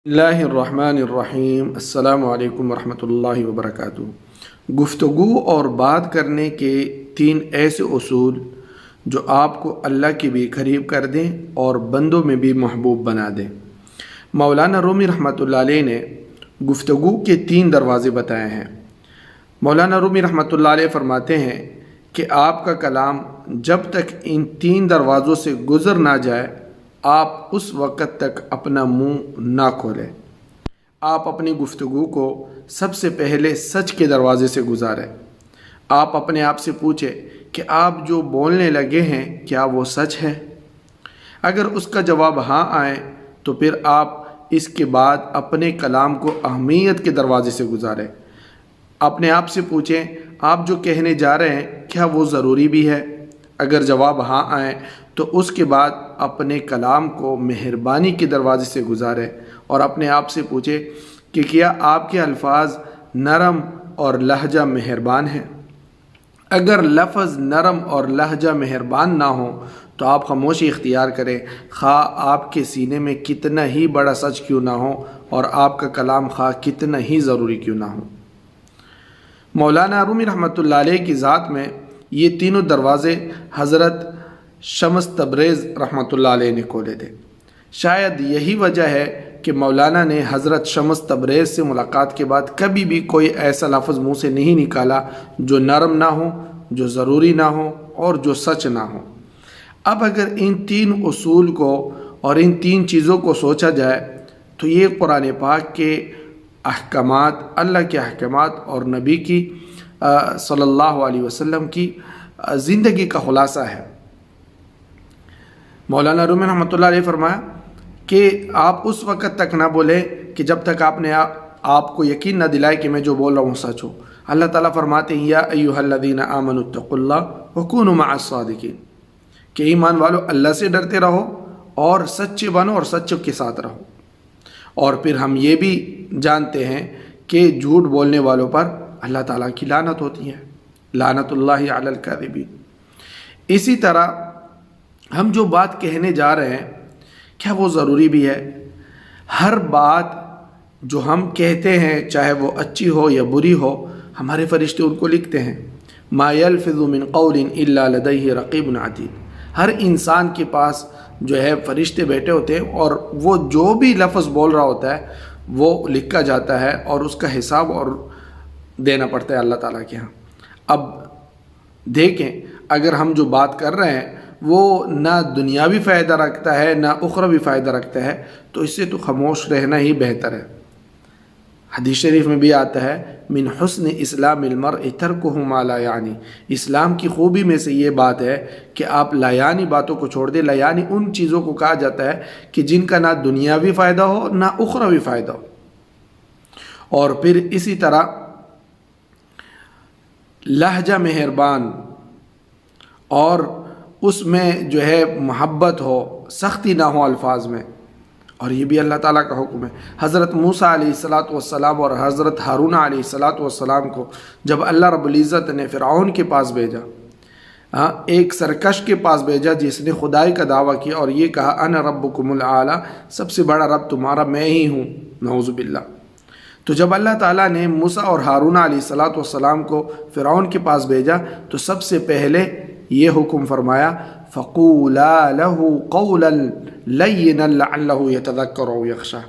اللہ الرحمن الرحیم۔ السلام علیکم ورحمۃ اللہ وبرکاتہ۔ گفتگو اور بات کرنے کے 3 ایسے اصول جو آپ کو اللہ کے بھی قریب کر دیں اور بندوں میں بھی محبوب بنا دیں۔ مولانا رومی رحمۃ اللہ علیہ نے گفتگو کے 3 دروازے بتائے ہیں۔ مولانا رومی رحمۃ اللہ علیہ فرماتے ہیں کہ آپ کا کلام جب تک ان 3 دروازوں سے گزر نہ جائے آپ اس وقت تک اپنا منہ نہ کھولیں۔ آپ اپنی گفتگو کو سب سے پہلے سچ کے دروازے سے گزاریں۔ آپ اپنے آپ سے پوچھیں کہ آپ جو بولنے لگے ہیں کیا وہ سچ ہے؟ اگر اس کا جواب ہاں آئے تو پھر آپ اس کے بعد اپنے کلام کو اہمیت کے دروازے سے گزاریں۔ اپنے آپ سے پوچھیں آپ جو کہنے جا رہے ہیں کیا وہ ضروری بھی ہے؟ اگر جواب ہاں آئے تو اس کے بعد اپنے کلام کو مہربانی کے دروازے سے گزاریں اور اپنے آپ سے پوچھیں کہ کیا آپ کے الفاظ نرم اور لہجہ مہربان ہیں؟ اگر لفظ نرم اور لہجہ مہربان نہ ہوں تو آپ خاموشی اختیار کریں، خواہ آپ کے سینے میں کتنا ہی بڑا سچ کیوں نہ ہو اور آپ کا کلام خواہ کتنا ہی ضروری کیوں نہ ہو۔ مولانا رومی رحمۃ اللہ علیہ کی ذات میں یہ تینوں دروازے حضرت شمس تبریز رحمۃ اللہ علیہ نے کھولے تھے۔ شاید یہی وجہ ہے کہ مولانا نے حضرت شمس تبریز سے ملاقات کے بعد کبھی بھی کوئی ایسا لفظ منہ سے نہیں نکالا جو نرم نہ ہو، جو ضروری نہ ہو اور جو سچ نہ ہو۔ اب اگر ان 3 اصول کو اور ان 3 چیزوں کو سوچا جائے تو یہ قرآن پاک کے احکامات، اللہ کے احکامات اور نبی کی صلی اللہ علیہ وسلم کی زندگی کا خلاصہ ہے۔ مولانا رومی رحمۃ اللہ علیہ فرمایا کہ آپ اس وقت تک نہ بولیں کہ جب تک آپ نے آپ کو یقین نہ دلائے کہ میں جو بول رہا ہوں سچ ہو۔ اللہ تعالیٰ فرماتے ہیں یا ایھا الذین آمنوا اتقوا اللہ وکونوا مع الصادقین، کہ ایمان والو اللہ سے ڈرتے رہو اور سچے بنو اور سچوں کے ساتھ رہو۔ اور پھر ہم یہ بھی جانتے ہیں کہ جھوٹ بولنے والوں پر اللہ تعالیٰ کی لعنت ہوتی ہے، لعنت اللہ علی الکاذبین۔ اسی طرح ہم جو بات کہنے جا رہے ہیں کیا وہ ضروری بھی ہے؟ ہر بات جو ہم کہتے ہیں چاہے وہ اچھی ہو یا بری ہو، ہمارے فرشتے ان کو لکھتے ہیں۔ ما یلفظ من قول الا لدیہ رقیب عتید۔ ہر انسان کے پاس جو ہے فرشتے بیٹھے ہوتے ہیں اور وہ جو بھی لفظ بول رہا ہوتا ہے وہ لکھا جاتا ہے اور اس کا حساب اور دینا پڑتا ہے اللہ تعالیٰ کے ہاں۔ اب دیکھیں اگر ہم جو بات کر رہے ہیں وہ نہ دنیاوی فائدہ رکھتا ہے نہ اخروی فائدہ رکھتا ہے تو اس سے تو خاموش رہنا ہی بہتر ہے۔ حدیث شریف میں بھی آتا ہے من حسن اسلام المرء ترکہ ما لا یعنی، اسلام کی خوبی میں سے یہ بات ہے کہ آپ لا یعنی باتوں کو چھوڑ دیں۔ لا یعنی ان چیزوں کو کہا جاتا ہے کہ جن کا نہ دنیاوی فائدہ ہو نہ اخروی فائدہ ہو۔ اور پھر اسی طرح لہجہ مہربان اور اس میں جو ہے محبت ہو، سختی نہ ہو الفاظ میں، اور یہ بھی اللہ تعالیٰ کا حکم ہے۔ حضرت موسیٰ علیہ السلام اور حضرت ہارون علیہ السلام کو جب اللہ رب العزت نے فرعون کے پاس بھیجا، ایک سرکش کے پاس بھیجا جس نے خدائی کا دعویٰ کیا اور یہ کہا انا ربکم الاعلی، سب سے بڑا رب تمہارا میں ہی ہوں، نعوذ باللہ۔ تو جب اللہ تعالیٰ نے موسیٰ اور ہارون علیہ السلام کو فرعون کے پاس بھیجا تو سب سے پہلے یہ حکم فرمایا فَقُولَا لَهُ قَوْلًا لَيِّنًا لَعَلَّهُ يَتَذَكَّرُ أَوْ يَخْشَىٰ،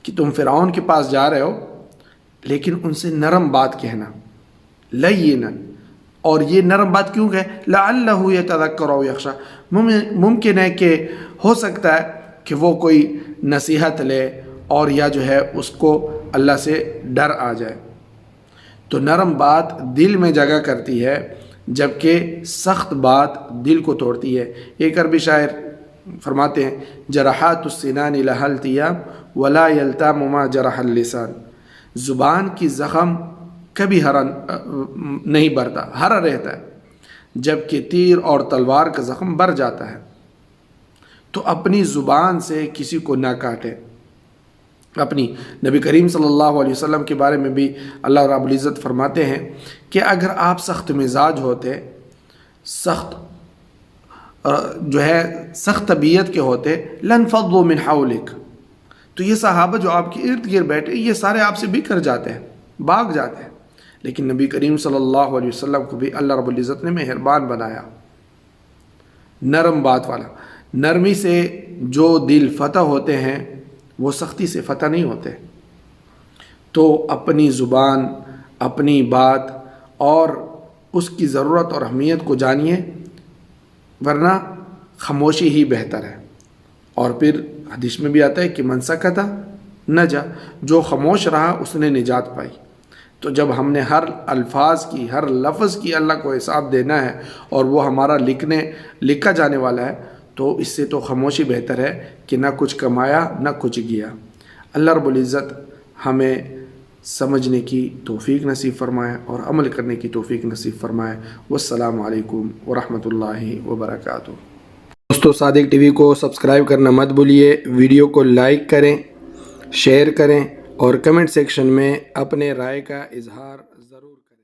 کہ تم فرعون کے پاس جا رہے ہو لیکن ان سے نرم بات کہنا، لَيِّنًا، اور یہ نرم بات کیوں کہ لَعَلَّهُ يَتَذَكَّرُ أَوْ يَخْشَىٰ، ممکن ہے کہ ہو سکتا ہے کہ وہ کوئی نصیحت لے اور یا جو ہے اس کو اللہ سے ڈر آ جائے۔ تو نرم بات دل میں جگہ کرتی ہے جبکہ سخت بات دل کو توڑتی ہے۔ ایک عربی شاعر فرماتے ہیں جرحات السنان لها التیاب ولا یلتام ما جرح اللسان، زبان کی زخم کبھی ہرا نہیں بھرتا، ہرا رہتا ہے، جبکہ تیر اور تلوار کا زخم بھر جاتا ہے۔ تو اپنی زبان سے کسی کو نہ کاٹے۔ اپنی نبی کریم صلی اللہ علیہ وسلم کے بارے میں بھی اللہ رب العزت فرماتے ہیں کہ اگر آپ سخت مزاج ہوتے، سخت جو ہے سخت طبیعت کے ہوتے لنفضوا من حولک، تو یہ صحابہ جو آپ کے ارد گرد بیٹھے یہ سارے آپ سے بکھر جاتے ہیں، بھاگ جاتے ہیں، لیکن نبی کریم صلی اللہ علیہ وسلم کو بھی اللہ رب العزت نے مہربان بنایا، نرم بات والا۔ نرمی سے جو دل فتح ہوتے ہیں وہ سختی سے فتح نہیں ہوتے۔ تو اپنی زبان، اپنی بات اور اس کی ضرورت اور اہمیت کو جانیے، ورنہ خاموشی ہی بہتر ہے۔ اور پھر حدیث میں بھی آتا ہے کہ من سکت نجا، جو خاموش رہا اس نے نجات پائی۔ تو جب ہم نے ہر الفاظ کی، ہر لفظ کی اللہ کو حساب دینا ہے اور وہ ہمارا لکھا جانے والا ہے، تو اس سے تو خاموشی بہتر ہے کہ نہ کچھ کمایا نہ کچھ گیا۔ اللہ رب العزت ہمیں سمجھنے کی توفیق نصیب فرمائے اور عمل کرنے کی توفیق نصیب فرمائے۔ والسلام علیکم ورحمۃ اللہ وبرکاتہ۔ دوستو، صادق ٹی وی کو سبسکرائب کرنا مت بھولیے، ویڈیو کو لائک کریں، شیئر کریں اور کمنٹ سیکشن میں اپنے رائے کا اظہار ضرور کریں۔